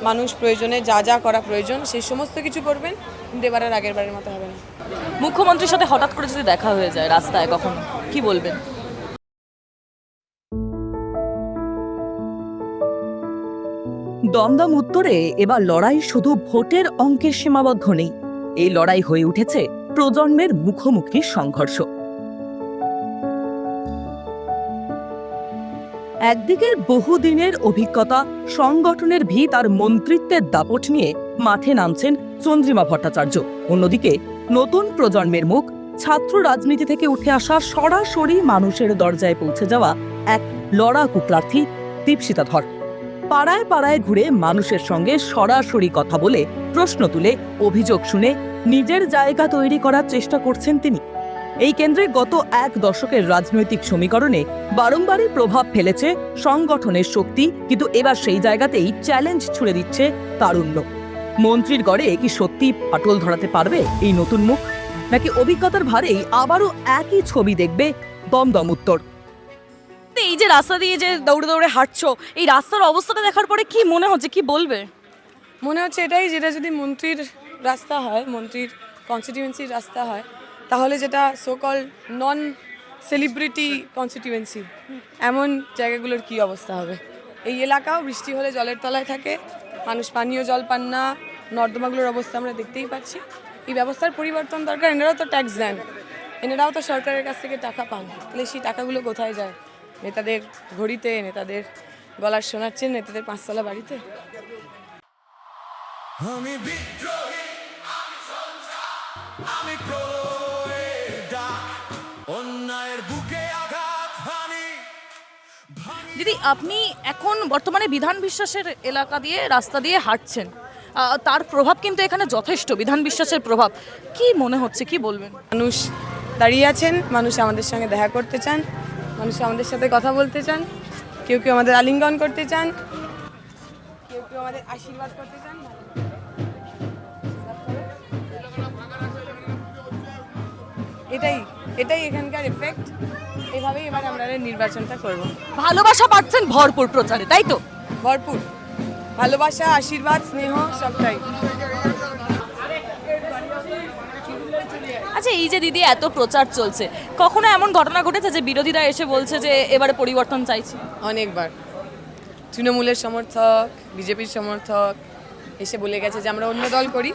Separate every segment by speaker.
Speaker 1: মানুষ প্রয়োজনে যা যা করা প্রয়োজন সেই সমস্ত কিছু করবেন, কিন্তু এবার আর আগের বারের মতো হবে না।
Speaker 2: মুখ্যমন্ত্রীর সাথে হঠাৎ করে যদি দেখা হয়ে যায় রাস্তায় কখনো, কি বলবেন?
Speaker 3: দমদম উত্তরে এবার লড়াই শুধু ভোটের অঙ্কের সীমাবদ্ধ নেই, এই লড়াই হয়ে উঠেছে প্রজন্মের মুখোমুখি সংঘর্ষ। একদিকের বহুদিনের অভিজ্ঞতা, সংগঠনের ভিত আর মন্ত্রিত্বের দাপট নিয়ে মাঠে নামছেন চন্দ্রিমা ভট্টাচার্য। অন্যদিকে নতুন প্রজন্মের মুখ, ছাত্র রাজনীতি থেকে উঠে আসা সরাসরি মানুষের দরজায় পৌঁছে যাওয়া এক লড়াকু প্রার্থী দীপশিতা ধর। পাড়ায় পাড়ায় ঘুরে মানুষের সঙ্গে সরাসরি কথা বলে, প্রশ্ন তুলে, অভিযোগ শুনে নিজের জায়গা তৈরি করার চেষ্টা করছেন তিনি। এই কেন্দ্রে গত এক দশকের রাজনৈতিক সমীকরণে বারংবারই প্রভাব ফেলেছে সংগঠনের শক্তি, কিন্তু এবার সেই জায়গাতেই চ্যালেঞ্জ ছুড়ে দিচ্ছে তারুণ্য। মন্ত্রীর গড়ে কি সত্যি ফাটল ধরাতে পারবে এই নতুন মুখ, নাকি অভিজ্ঞতার ভারেই আবারও একই ছবি দেখবে দমদম উত্তর?
Speaker 2: এই যে রাস্তা দিয়ে যে দৌড়ে দৌড়ে হাঁটছো, এই রাস্তার অবস্থাটা দেখার পরে কি মনে হচ্ছে, কি বলবে?
Speaker 1: মনে হচ্ছে এটাই, যেটা যদি মন্ত্রীর রাস্তা হয়, মন্ত্রীর কনস্টিটিউয়েন্সির রাস্তা হয়, তাহলে যেটা সোকল নন সেলিব্রিটি কনস্টিটিউয়েন্সি, এমন জায়গাগুলোর কি অবস্থা হবে। এই এলাকাও বৃষ্টি হলে জলের তলায় থাকে, মানুষ পানীয় জল পান না, নর্দমাগুলোর অবস্থা আমরা দেখতেই পাচ্ছি। এই ব্যবস্থার পরিবর্তন দরকার। এনারাও তো ট্যাক্স দেন, এনারাও তো সরকারের কাছ থেকে টাকা পান, তাহলে সেই টাকাগুলো কোথায় যায়? নেতাদের ঘড়িতে, নেতাদের গলার সোনার চেন, নেতাদের পাঁচতলা বাড়িতে।
Speaker 4: আমি বিদ্রোহী, আমি সন্ত্রাস, আমি প্রলয়ের ডাক, অন্যায়ের বুকে আঘাত হানি।
Speaker 2: দিদি, আপনি এখন বর্তমানে বিধান বিশ্বাসের এলাকা দিয়ে রাস্তা দিয়ে হাঁটছেন, তার প্রভাব কিন্তু এখানে যথেষ্ট, বিধান বিশ্বাসের প্রভাব। কি মনে হচ্ছে, কি বলবেন?
Speaker 1: মানুষ দাঁড়িয়ে আছেন, মানুষ আমাদের সঙ্গে দেখা করতে চান, মানুষ আমাদের সাথে কথা বলতে চান, কেউ কেউ আমাদের আলিঙ্গন করতে চান, কেউ কেউ আমাদের আশীর্বাদ করতে চান। এটাই এটাই এখানকার এফেক্ট। এভাবেই এবার আমরা নির্বাচনটা করব।
Speaker 2: ভালোবাসা পাচ্ছেন ভরপুর প্রচারে, তাই তো?
Speaker 1: ভরপুর ভালোবাসা, আশীর্বাদ, স্নেহ সবটাই।
Speaker 2: আচ্ছা, এই যে দিদি এত প্রচার চলছে, কখনো এমন ঘটনা ঘটেছে যে বিরোধীরা এসে বলছে যে এবারে পরিবর্তন চাইছে?
Speaker 1: অনেকবার তৃণমূলের সমর্থক, বিজেপির সমর্থক এসে বলে গেছে যে আমরা অন্য দল করি,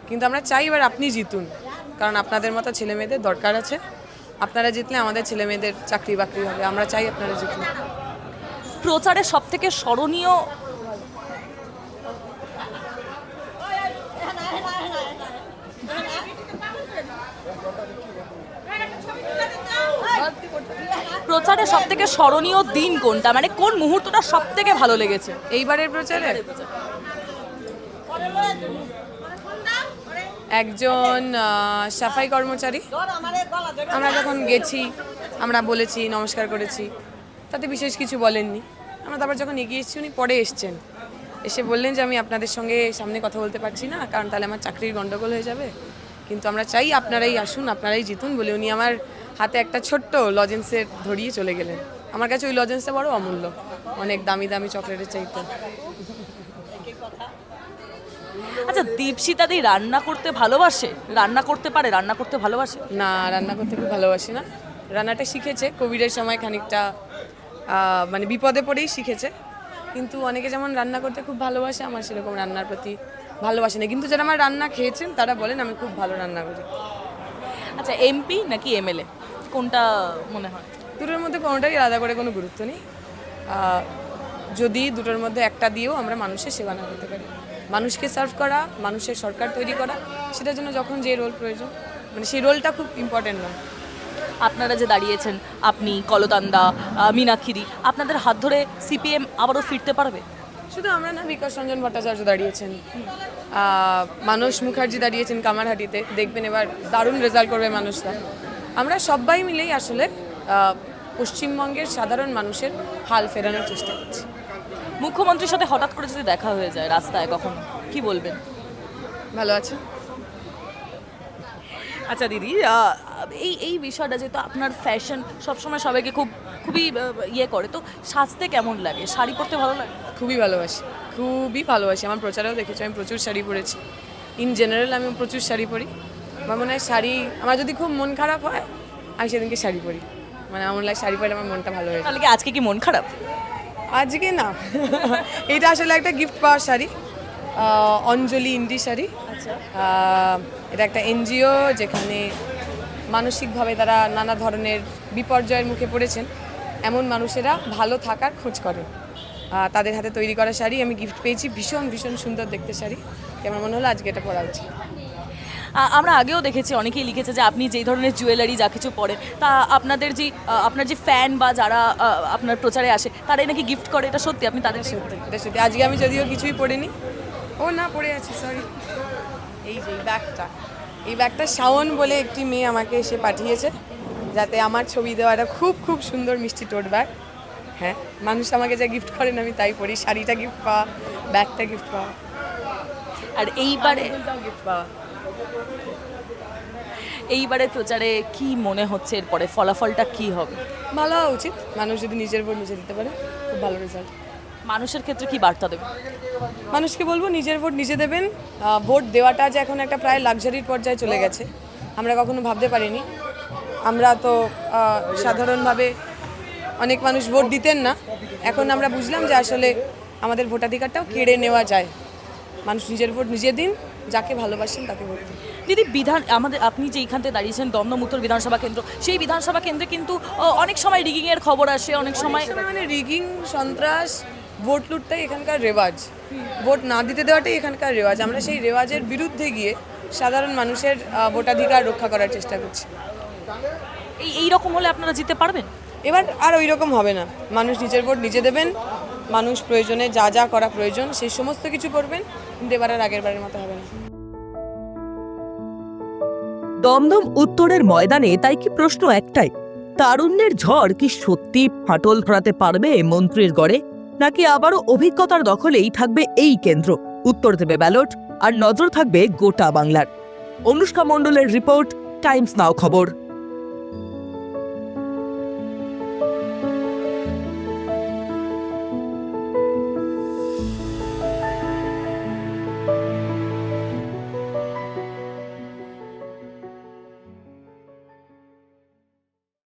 Speaker 1: কিন্তু আমরা চাই এবার আপনি জিতুন, কারণ আপনাদের মতো ছেলে মেয়েদের দরকার আছে। আপনারা জিতলে আমাদের ছেলে মেয়েদের চাকরি বাকরি হবে, আমরা চাই আপনারা জিতুন।
Speaker 2: প্রচারে সব থেকে স্মরণীয় প্রচারে সব থেকে স্মরণীয় দিন কোনটা, মানে কোন মুহূর্তটা সব থেকে ভালো লেগেছে
Speaker 1: এইবারের প্রচারে? একজন সাফাই কর্মচারী, আমরা যখন গেছি, আমরা বলেছি, নমস্কার করেছি, তাতে বিশেষ কিছু বলেননি। আমরা তারপর যখন এগিয়ে এসেছি, উনি পরে এসছেন, এসে বললেন যে আমি আপনাদের সঙ্গে সামনে কথা বলতে পারছি না, কারণ তাহলে আমার চাকরির গন্ডগোল হয়ে যাবে, কিন্তু আমরা চাই আপনারাই আসুন, আপনারাই জিতুন বলে উনি আমার হাতে একটা ছোট্ট লজেন্সের ধরিয়ে চলে গেলেন। আমার কাছে ওই লজেন্সটা বড় অমূল্য, অনেক দামি দামি চকলেটের চাইতে।
Speaker 2: আচ্ছা, দীপশিতাদি রান্না করতে ভালোবাসে? রান্না করতে পারে? রান্না করতে ভালোবাসে?
Speaker 1: না, রান্না করতে খুব ভালোবাসি না। রান্নাটা শিখেছে কোভিডের সময়, খানিকটা মানে বিপদে পড়েই শিখেছে, কিন্তু অনেকে যেমন রান্না করতে খুব ভালোবাসে, আমার সেরকম রান্নার প্রতি ভালোবাসে না, কিন্তু যারা আমার রান্না খেয়েছেন তারা বলেন আমি খুব ভালো রান্না করি।
Speaker 2: আচ্ছা, এমপি নাকি এমএলএ, কোনটা মনে হয়?
Speaker 1: দুটোর মধ্যে কোনোটাই আলাদা করে কোনো গুরুত্ব নেই। যদি দুটোর মধ্যে একটা দিয়েও আমরা মানুষের সেবা না করতে পারি, মানুষকে সার্ভ করা, মানুষের সরকার তৈরি করা, সেটার জন্য যখন যে রোল প্রয়োজন, মানে সেই রোলটা খুব ইম্পর্টেন্ট নয়।
Speaker 2: আপনারা যে দাঁড়িয়েছেন, আপনি, কলতান্দা, মীনাক্ষীদি, আপনাদের হাত ধরে সিপিএম আবারও ফিরতে পারবে?
Speaker 1: শুধু আমরা না, বিকাশ রঞ্জন ভট্টাচার্য দাঁড়িয়েছেন, মানস মুখার্জি দাঁড়িয়েছেন কামারহাটিতে, দেখবেন এবার দারুণ রেজাল্ট করবে মানুষরা। আমরা সবাই মিলেই আসলে পশ্চিমবঙ্গের সাধারণ মানুষের হাল ফেরানোর চেষ্টা করছি।
Speaker 2: মুখ্যমন্ত্রীর সাথে হঠাৎ করে যদি দেখা হয়ে যায় রাস্তায় কখনো, কি বলবেন?
Speaker 1: ভালো আছে।
Speaker 2: আচ্ছা দিদি, এই বিষয়টা যেহেতু আপনার ফ্যাশন সবসময় সবাইকে খুবই ইয়ে করে, তো সাজতে কেমন লাগে? শাড়ি পরতে ভালো লাগে?
Speaker 1: খুবই ভালোবাসি, খুবই ভালোবাসি। আমার প্রচারেও দেখেছি আমি প্রচুর শাড়ি পরেছি। ইন জেনারেল আমি প্রচুর শাড়ি পরি। আমার মনে হয় শাড়ি, আমার যদি খুব মন খারাপ হয় আমি সেদিনকে শাড়ি পরি। মানে আমার মনে হয় শাড়ি পরে আমার মনটা ভালো হয়ে যায়।
Speaker 2: তাহলে কি আজকে কি মন খারাপ?
Speaker 1: আজকে না, এটা আসলে একটা গিফট পাওয়ার শাড়ি, অঞ্জলি ইন্ডি শাড়ি। এটা একটা এনজিও যেখানে মানসিকভাবে তারা নানা ধরনের বিপর্যয়ের মুখে পড়েছেন এমন মানুষেরা ভালো থাকার খোঁজ করে। তাদের হাতে তৈরি করা শাড়ি আমি গিফট পেয়েছি, ভীষণ ভীষণ সুন্দর দেখতে শাড়ি। আমার মনে হলো আজকে এটা পরা উচিত।
Speaker 2: আমরা আগেও দেখেছি অনেকেই লিখেছে যে আপনি যেই ধরনের জুয়েলারি যা কিছু পরেন তা আপনাদের যে আপনার যে ফ্যান বা যারা আপনার প্রচারে আসে তারাই নাকি গিফট করে, এটা সত্যি? আপনি তাদের
Speaker 1: সত্যি, এটা সত্যি। আজকে আমি যদিও কিছুই পরিনি, ও না পরে আছি, সরি। এই যে এই ব্যাগটা শাওন বলে একটি মেয়ে আমাকে এসে পাঠিয়েছে, যাতে আমার ছবি দেওয়া একটা খুব খুব সুন্দর মিষ্টি টোট ব্যাগ। হ্যাঁ, মানুষ আমাকে যা গিফট করেন আমি তাই পরি। শাড়িটা গিফট পাওয়া, ব্যাগটা গিফট পাওয়া,
Speaker 2: আর এইবারে
Speaker 1: গিফট পাওয়া।
Speaker 2: এইবারের প্রচারে কি মনে হচ্ছে এরপরে ফলাফলটা কি হবে?
Speaker 1: ভালো হওয়া উচিত। মানুষ যদি নিজের ভোট নিজে দিতে পারে, খুব ভালো রেজাল্ট।
Speaker 2: মানুষের ক্ষেত্রে কি বার্তা দেবে?
Speaker 1: মানুষকে বলবো নিজের ভোট নিজে দেবেন। ভোট দেওয়াটা যে এখন একটা প্রায় লাক্সারির পর্যায়ে চলে গেছে, আমরা কখনো ভাবতে পারিনি। আমরা তো সাধারণভাবে অনেক মানুষ ভোট দিতেন না, এখন আমরা বুঝলাম যে আসলে আমাদের ভোটাধিকারটাও কেড়ে নেওয়া যায়। মানুষ নিজের ভোট নিজে দিন, যাকে ভালোবাসেন তাকে ভোট দিন।
Speaker 2: দিদি, আপনি যে এইখান থেকে দাঁড়িয়েছেন দমদম উত্তর বিধানসভা কেন্দ্র, সেই বিধানসভা কেন্দ্রে কিন্তু অনেক সময় রিগিংয়ের খবর আসে, অনেক সময়
Speaker 1: মানে রিগিং, সন্ত্রাস, ভোট লুটটাই এখানকার রেওয়াজ, ভোট না দিতে দেওয়াটাই এখানকার রেওয়াজ। আমরা সেই রেওয়াজের বিরুদ্ধে গিয়ে সাধারণ মানুষের ভোটাধিকার রক্ষা করার চেষ্টা করছি।
Speaker 2: এই রকম হলে আপনারা জিততে পারবেন?
Speaker 1: এবার আর ওই রকম হবে না। মানুষ নিজের ভোট নিজে দেবেন, মানুষ প্রয়োজনে যা যা করা প্রয়োজন সেই সমস্ত কিছু করবেন, কিন্তু এবার আর আগের বারের মতো হবে না।
Speaker 3: দমদম উত্তরের ময়দানে তাই কি প্রশ্ন একটাই, তারুণ্যের ঝড় কি সত্যি ফাটল ধরাতে পারবে মন্ত্রীর গড়ে, নাকি আবারও অভিজ্ঞতার দখলেই থাকবে এই কেন্দ্র? উত্তর দেবে ব্যালট, আর নজর থাকবে গোটা বাংলার। অনুষ্কা মণ্ডলের রিপোর্ট, টাইমস নাও খবর।